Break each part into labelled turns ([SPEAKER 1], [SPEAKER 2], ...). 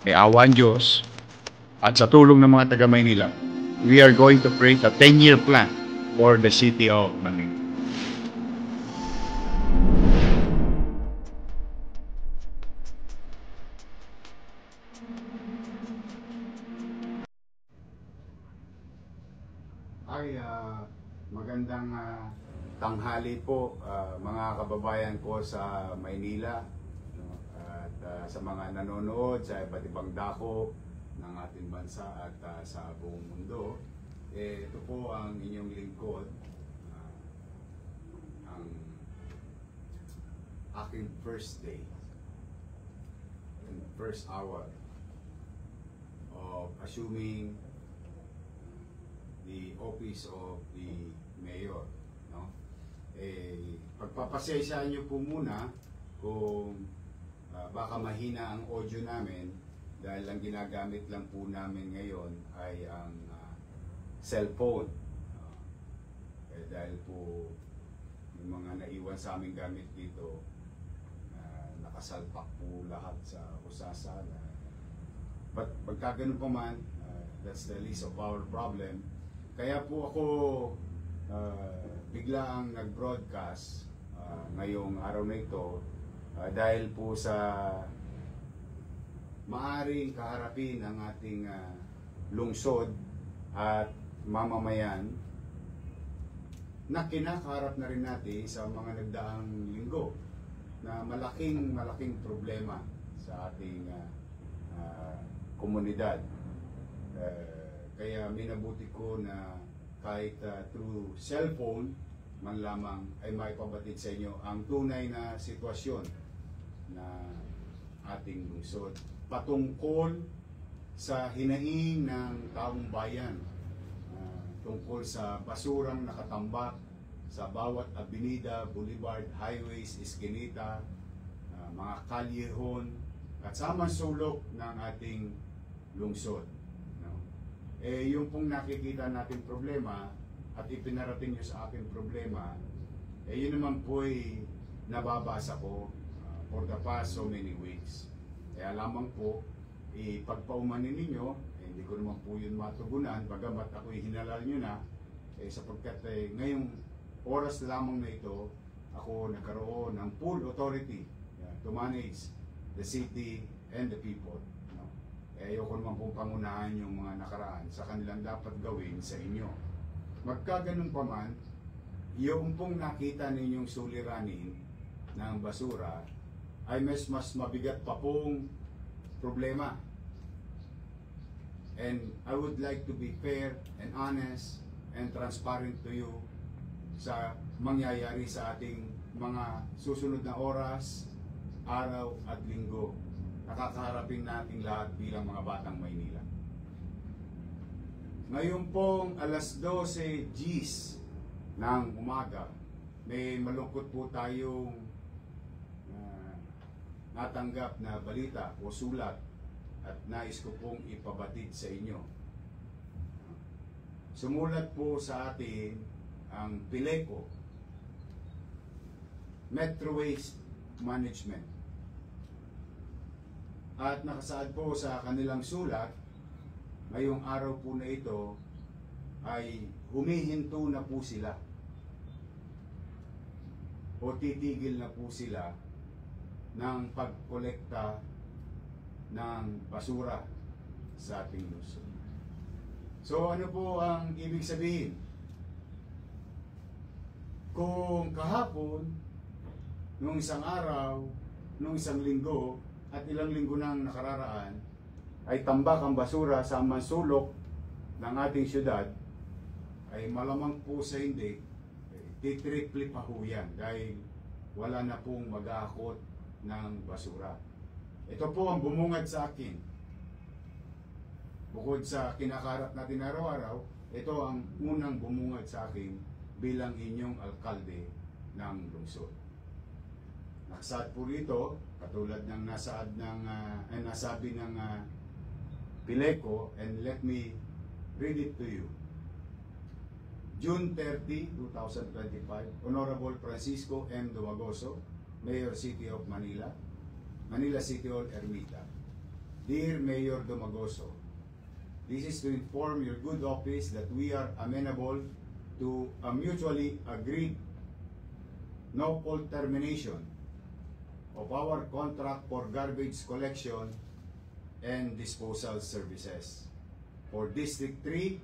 [SPEAKER 1] may awan Diyos, at sa tulong ng mga taga Maynila, we are going to create a 10-year plan for the city of Manila. Ay, magandang tanghali po mga kababayan ko sa Maynila, no? At sa mga nanonood sa iba't ibang dako ng ating bansa at sa buong mundo. Ito po ang inyong lingkod, ang aking first day and first hour of assuming the office of the mayor, no? Pagpapasensyaan niyo po muna kung baka mahina ang audio namin dahil ang ginagamit lang po namin ngayon ay ang cellphone. Dahil po yung mga naiwan sa aming gamit dito, nakasalpak po lahat sa usasa. But pagkaganon pa man, that's the least of our problem. Kaya po ako biglaang nag-broadcast ngayong araw na ito dahil po sa maaring kaharapin ng ating lungsod at mamamayan na kinakaharap na rin natin sa mga nagdaang linggo na malaking problema sa ating komunidad. Kaya minabuti ko na kahit through cellphone man lamang ay maipabatid sa inyo ang tunay na sitwasyon na ating lungsod patungkol sa hinaing ng taong bayan, tungkol sa basurang nakatambak sa bawat avenida, boulevard, highways, eskinita, mga kalyehon at sa sulok ng ating lungsod. Yung pong nakikita natin problema at ipinarating nyo sa akin problema, yun naman po'y nababasa ko for the past so many weeks. Kaya lamang po, pagpaumanin ninyo, hindi ko naman po yun matugunan, bagamat ako'y hinalal nyo na, sapagkat ngayong oras lamang na ito, ako nagkaroon ng full authority to manage the city and the people. Ayoko naman pong pangunahan yung mga nakaraan sa kanilang dapat gawin sa inyo. Magkaganon pa man, yung pong nakita ninyong suliranin ng basura ay mas mabigat pa pong problema. And I would like to be fair and honest and transparent to you sa mangyayari sa ating mga susunod na oras, araw at linggo. Nakakaharapin nating lahat bilang mga batang Maynila. Ngayon pong alas 12 Gs ng umaga, may malungkot po tayong natanggap na balita o sulat at nais ko pong ipabatid sa inyo. Sumulat po sa atin ang PILECO, Metro Waste Management. At nakasaad po sa kanilang sulat, ngayong araw po na ito ay humihinto na po sila o titigil na po sila ng pagkolekta ng basura sa ating lungsod. So ano po ang ibig sabihin? Kung kahapon, nung isang araw, nung isang linggo, at ilang linggo nang nakararaan ay tambak ang basura sa mansulok ng ating syudad, ay malamang po sa hindi, titriple pa ho yan dahil wala na pong mag-aakot ng basura. Ito po ang bumungad sa akin. Bukod sa kinakarap natin araw-araw, ito ang unang bumungad sa akin bilang inyong alkalde ng lungsod. Nakasaad po rito, katulad ng nasabi ng PILECO, and let me read it to you. June 30, 2025, Honorable Francisco M. Dumagoso, Mayor City of Manila, Manila City Hall, Ermita. Dear Mayor Dumagoso, this is to inform your good office that we are amenable to a mutually agreed no-fault termination of our contract for garbage collection and disposal services for District 3,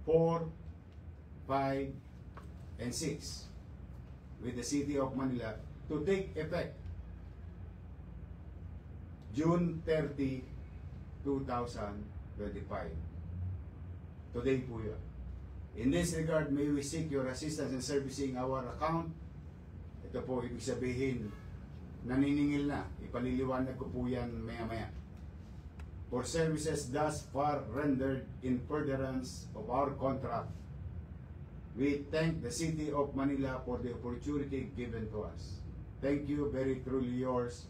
[SPEAKER 1] 4, 5, and 6 with the City of Manila to take effect June 30, 2025. Today po yun. In this regard, may we seek your assistance in servicing our account. Ito po, ibig sabihin, naniningil na. Ipaliliwanag ko po yan maya-maya. For services thus far rendered in furtherance of our contract, we thank the City of Manila for the opportunity given to us. Thank you, very truly yours,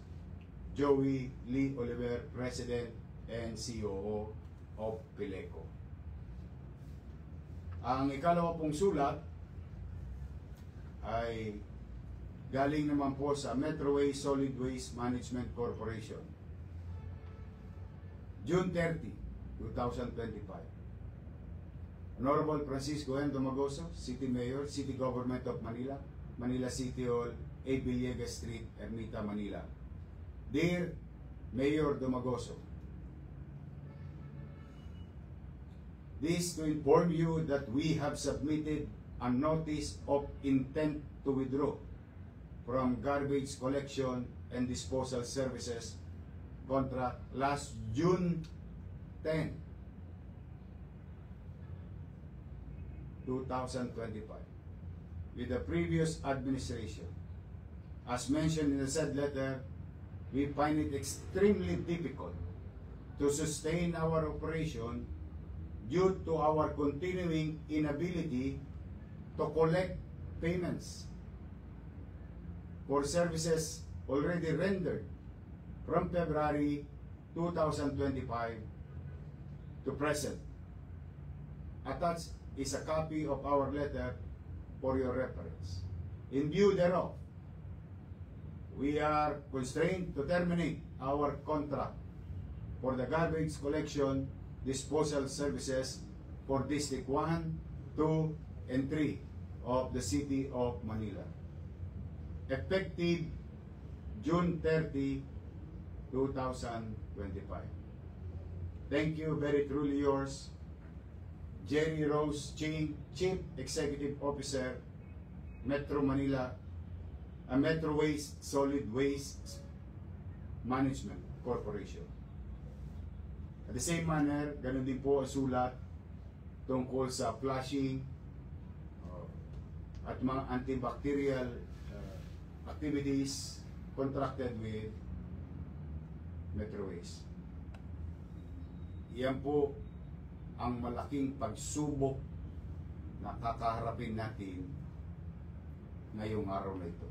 [SPEAKER 1] Joey Lee Oliver, President and COO of Pileco. Ang ikalawa pong sulat ay galing naman po sa Metroway Solid Waste Management Corporation. June 30, 2025. Honorable Francisco N. Dumagoso, City Mayor, City Government of Manila, Manila City Hall, A. Villegas Street, Ermita, Manila. Dear Mayor Dumagoso, this to inform you that we have submitted a notice of intent to withdraw from garbage collection and disposal services contract last June 10, 2025 with the previous administration. As mentioned in the said letter, we find it extremely difficult to sustain our operation due to our continuing inability to collect payments for services already rendered from February 2025 to present. Attached is a copy of our letter for your reference. In view thereof, we are constrained to terminate our contract for the garbage collection disposal services for District 1, 2, and 3 of the City of Manila. Effective June 30, 2025. Thank you, very truly yours, Jerry Rose Ching, Chief Executive Officer, Metro Manila, Metro Waste Solid Waste Management Corporation. At the same manner, ganun din po ang sulat tungkol sa flushing at mga antibacterial activities contracted with Metro Waste. Iyan po ang malaking pagsubok na kakaharapin natin ngayong araw na ito.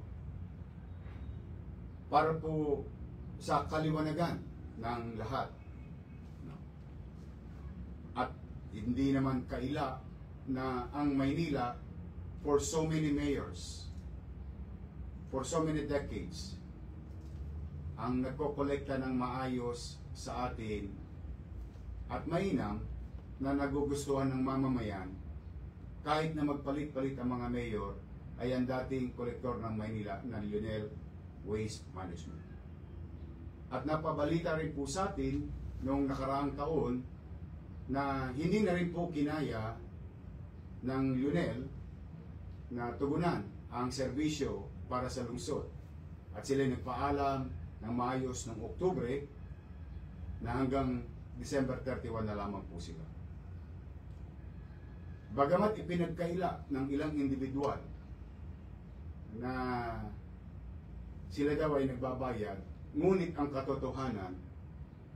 [SPEAKER 1] Para po sa kaliwanagan ng lahat. At hindi naman kaila na ang Maynila for so many mayors, for so many decades, ang nagkokolekta ng maayos sa atin at mainam na nagugustuhan ng mamamayan kahit na magpalit-palit ang mga mayor ay ang dating kolektor ng Maynila na Lionel Waste Management. At napabalita rin po sa atin noong nakaraang taon na hindi na rin po kinaya ng Lionel na tugunan ang serbisyo para sa lungsod. At sila nagpaalam ng maayos ng Oktubre na hanggang December 31 na lamang po sila. Bagamat ipinagkaila ng ilang individual na sila daw ay nagbabayad, ngunit ang katotohanan,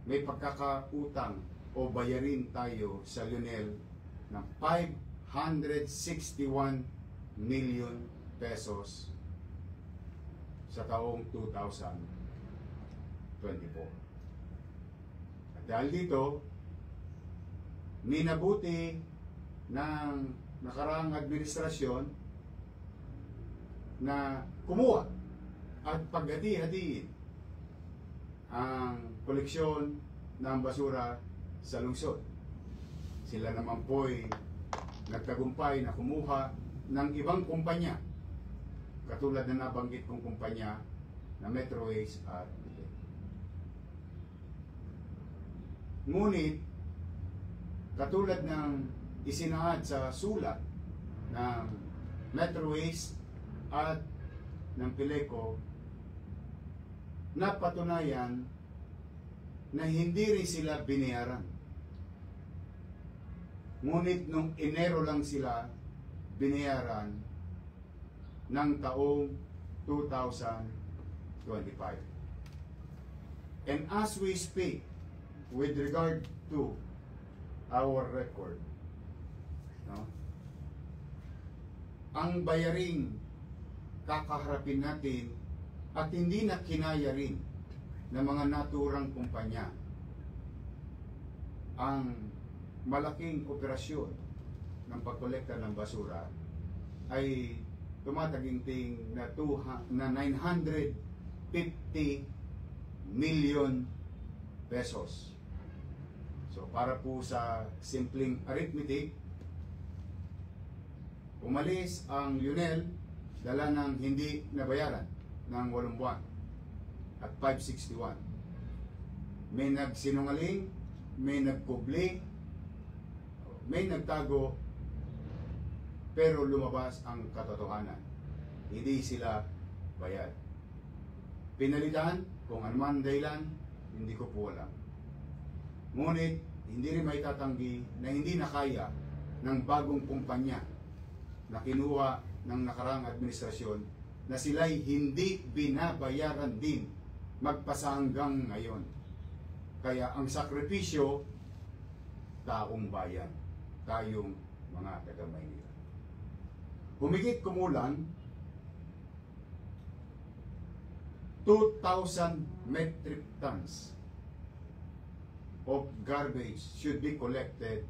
[SPEAKER 1] may pagkakautang o bayarin tayo sa Lionel ng 561 million pesos sa taong 2024. At dahil dito, minabuti ng nakaraang administrasyon na kumuha at paghati-hatiin ang koleksyon ng basura sa lungsod. Sila naman po'y nagtagumpay na kumuha ng ibang kumpanya, katulad na nabanggit kong kumpanya na Metro Waste at Pileco. Ngunit, katulad ng isinaad sa sulat ng Metro Waste at ng Pileco, napatunayan na hindi rin sila binayaran. Ngunit nung Enero lang sila binayaran ng taong 2025. And as we speak, with regard to our record, no, ang bayaring kakaharapin natin at hindi na kinaya rin ng mga naturang kumpanya ang malaking operasyon ng pagkolekta ng basura ay tumataginting na 950 million pesos. So para po sa simpleng arithmetic, umalis ang Lionel, dala ng hindi nabayaran ng 8 buwan at 561. May nagsinungaling, may nagkubli, may nagtago, pero lumabas ang katotohanan. Hindi sila bayad. Pinalitan, kung anuman dahilan, hindi ko po alam. Ngunit, hindi rin may tatanggi na hindi nakaya ng bagong kumpanya na kinuha ng nakarang administrasyon na sila'y hindi binabayaran din magpasa hanggang ngayon. Kaya ang sakripisyo, taong bayan, tayong mga taga-Maynila. Humigit kumulang 2,000 metric tons of garbage should be collected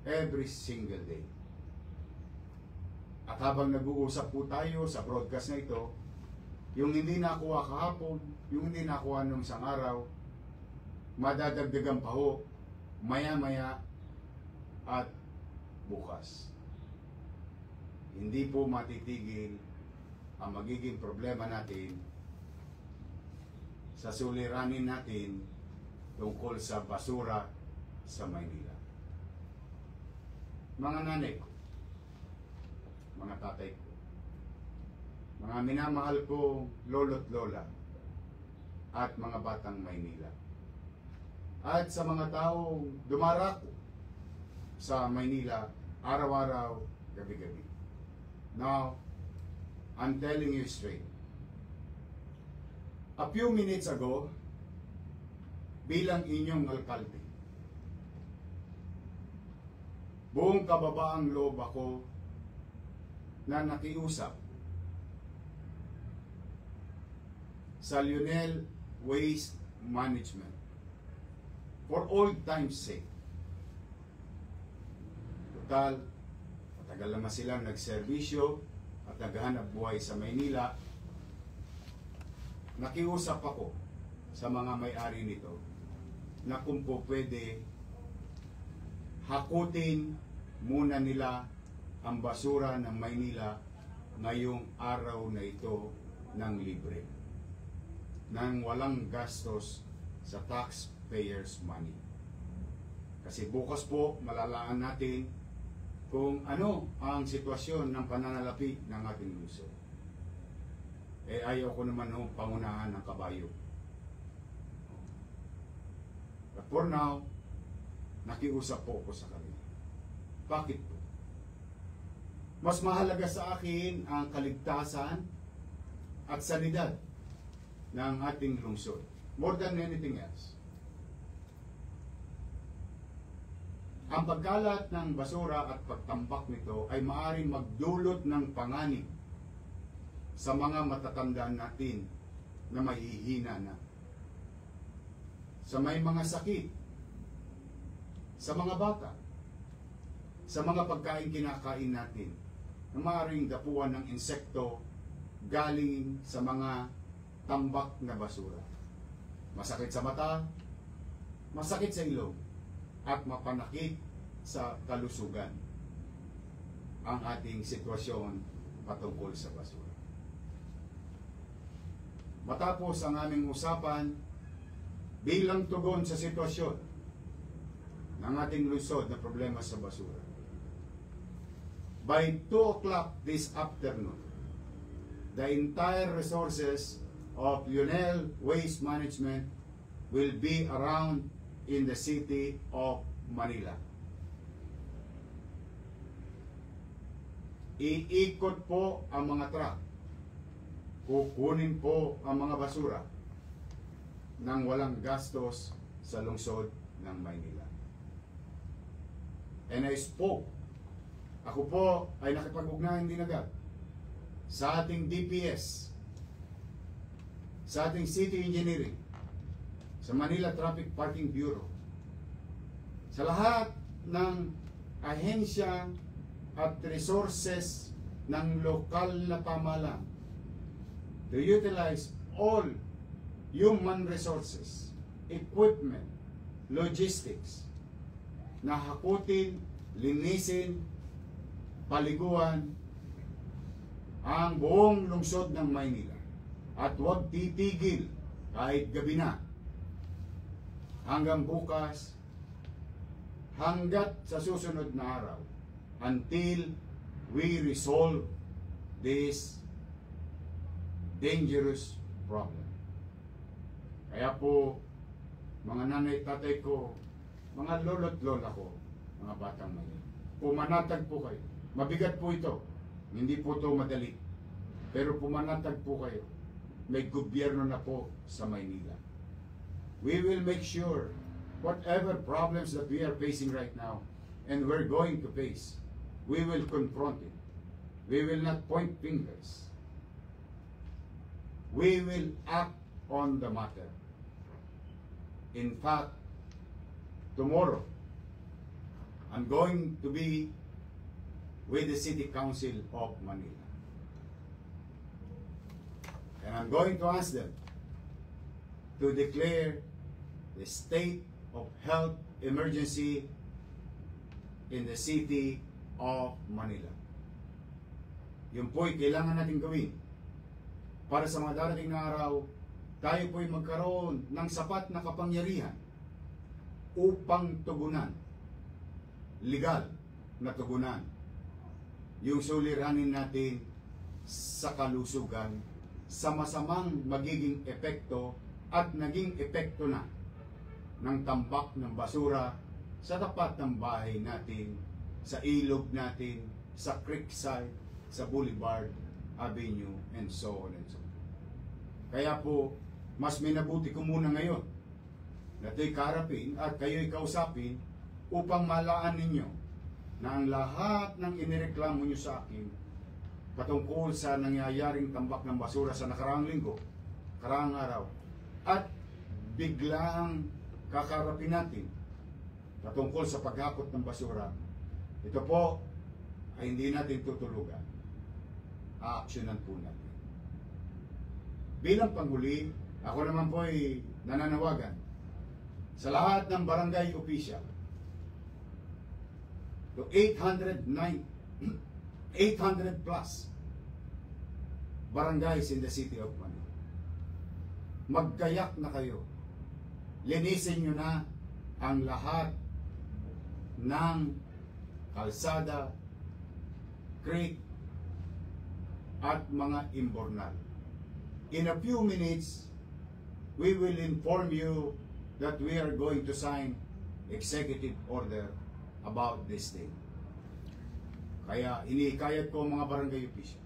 [SPEAKER 1] every single day. At habang nag-uusap po tayo sa broadcast na ito, yung hindi nakuha kahapon, yung hindi nakuha nung isang araw, madadagdagan pa ho, maya-maya at bukas. Hindi po matitigil ang magiging problema natin sa suliranin natin tungkol sa basura sa Maynila. Mga nanay ko, mga tatay ko, mga minamahal ko lolo't lola, at mga batang Maynila, at sa mga taong dumarako sa Maynila araw-araw, gabi-gabi. Now, I'm telling you straight. A few minutes ago, bilang inyong alkalde, buong kababaang loob ako na nakiusap sa Lionel Waste Management for old time's sake. Total, matagal naman silang nagserbisyo at naghahanap buhay sa Maynila. Nakiusap ako sa mga may-ari nito na kung po pwede, hakutin muna nila ang basura ng Maynila ngayong araw na ito ng libre, nang walang gastos sa taxpayers' money. Kasi bukas po malalaan natin kung ano ang sitwasyon ng pananalapi ng ating lungsod. Ayaw ko naman pangunahan ng kabayo. But for now, nakiusap po ako sa kanila. Bakit po? Mas mahalaga sa akin ang kaligtasan at sanidad ng ating lungsod, more than anything else. Ang pagkalat ng basura at pagtambak nito ay maaaring magdulot ng panganib sa mga matatanda natin na mahihina na, sa may mga sakit, sa mga bata, sa mga pagkain kinakain natin na maaaring dapuan ng insekto galing sa mga tambak na basura. Masakit sa mata, masakit sa ilong, at mapanakit sa kalusugan ang ating sitwasyon patungkol sa basura. Matapos ang aming usapan bilang tugon sa sitwasyon ng ating lungsod na problema sa basura, by 2 o'clock this afternoon, the entire resources of UNEL Waste Management will be around in the city of Manila. Iikot po ang mga truck. Kukunin po ang mga basura nang walang gastos sa lungsod ng Maynila. And I spoke. Ako po ay nakipag-ugnayan din agad sa ating DPS, sa ating City Engineering, sa Manila Traffic Parking Bureau, sa lahat ng ahensya at resources ng lokal na pamahalaan to utilize all human resources, equipment, logistics, na hakutin, linisin, paliguan ang buong lungsod ng Maynila. At huwag titigil kahit gabi na hanggang bukas, hanggat sa susunod na araw, until we resolve this dangerous problem. Kaya po, mga nanay, tatay ko, mga lolo't lola ko, mga batang Maynila, pumanatag po kayo. Mabigat po ito. Hindi po ito madali. Pero pumanatag po kayo. May gobyerno na po sa Maynila. We will make sure whatever problems that we are facing right now and we're going to face, we will confront it. We will not point fingers. We will act on the matter. In fact, tomorrow, I'm going to be with the City Council of Manila. And I'm going to ask them to declare the state of health emergency in the city of Manila. Yun po'y kailangan natin gawin para sa mga darating na araw, tayo po'y magkaroon ng sapat na kapangyarihan upang tugunan, legal na tugunan, yung suliranin natin sa kalusugan sa masamang magiging epekto at naging epekto na ng tambak ng basura sa tapat ng bahay natin, sa ilog natin, sa creekside, sa Boulevard Avenue, and so on and so on. Kaya po, mas minabuti ko muna ngayon na ito'y karapin at kayo'y kausapin upang malaan ninyo na ang lahat ng inireklamo nyo sa akin patungkol sa nangyayaring tambak ng basura sa nakaraang linggo, nakaraang araw, at biglang kakarapin natin patungkol sa paghakot ng basura, ito po ay hindi natin tutulugan. Aaksyonan po natin. Bilang panghuli, ako naman po ay nananawagan sa lahat ng barangay official to 800 plus barangays in the city of Manila. Magkayak na kayo. Linisin nyo na ang lahat ng kalsada, creek, at mga imbornal. In a few minutes, we will inform you that we are going to sign executive order about this thing. Kaya inihikayat ko ang mga barangay official.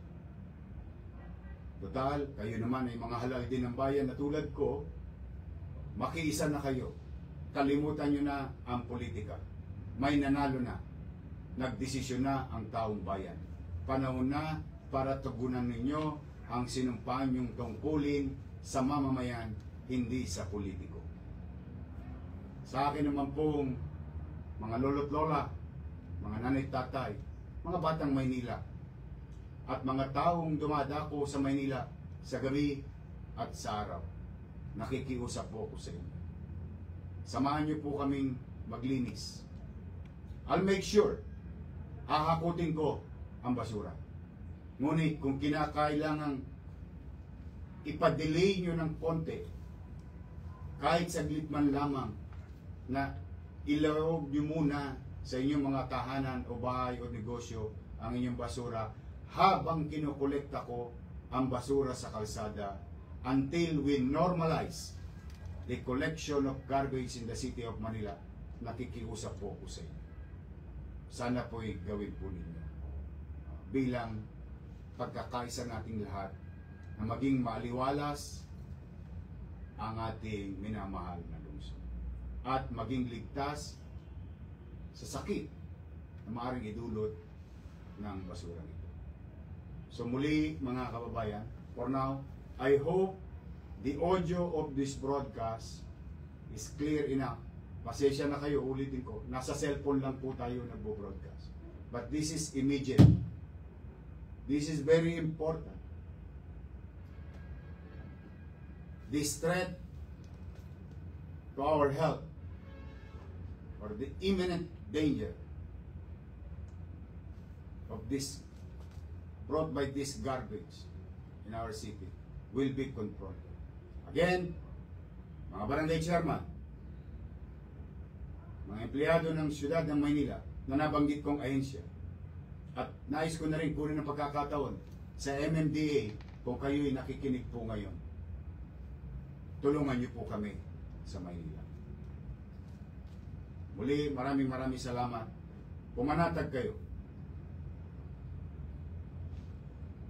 [SPEAKER 1] Total, kayo naman ay mga halal din ng bayan na tulad ko, makiisa na kayo. Kalimutan nyo na ang politika. May nanalo na. Nagdesisyon na ang taong bayan. Panahon na para tugunan ninyo ang sinumpaan yung tungkulin sa mamamayan, hindi sa politiko. Sa akin naman pong mga lolo't lola, mga nanay tatay, mga batang Maynila, at mga taong dumadako sa Maynila sa gabi at sa araw. nakikiusap po ako sa inyo. Samahan niyo po kaming maglinis. I'll make sure, hahakutin ko ang basura. Ngunit kung kinakailangang ipadelay nyo ng konti, kahit saglit man lamang, na iloob nyo muna sa inyong mga tahanan o bahay o negosyo ang inyong basura habang kinukolekta ko ang basura sa kalsada until we normalize the collection of garbage in the city of Manila. Nakikiusap po ako sa inyo. Sana po'y gawin po ninyo bilang pagkakaisa nating lahat na maging maaliwalas ang ating minamahal na lungsod at maging ligtas sa sakit na maaaring idulot ng basura nito. So muli mga kababayan, for now, I hope the audio of this broadcast is clear enough. Pasensya na kayo, ulitin ko, nasa cellphone lang po tayo nagbo-broadcast. But this is immediate. This is very important. This threat to our health or the imminent danger of this brought by this garbage in our city will be confronted. Again, mga barangay chairman, mga empleyado ng siyudad ng Maynila na nabanggit kong ahensya, at nais ko na rin kunin ng pagkakataon sa MMDA kung kayo'y nakikinig po ngayon. Tulungan niyo po kami sa Maynila. Muli, maraming salamat. Pumanatag kayo.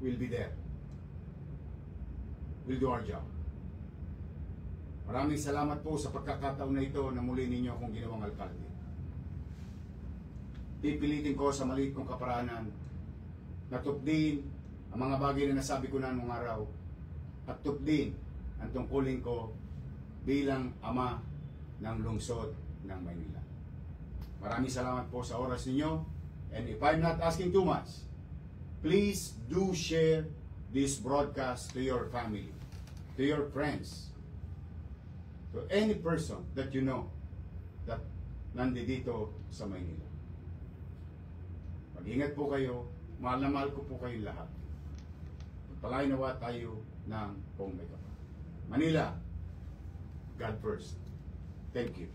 [SPEAKER 1] We'll be there. We'll do our job. Maraming salamat po sa pagkakataon na ito na muli ninyo akong ginawang alkalde. Pipilitin ko sa maliit kong kaparanan na tupdin ang mga bagay na nasabi ko na nung araw at tupdin ang tungkulin ko bilang ama ng lungsod ng Maynila. Maraming salamat po sa oras ninyo, and if I'm not asking too much, please do share this broadcast to your family, to your friends, to any person that you know that nandito sa Maynila. Mag-ingat po kayo, mahal na mahal ko po kayong lahat. Pagpalain nawa tayo ng Kung May Kapal. Manila, God first. Thank you.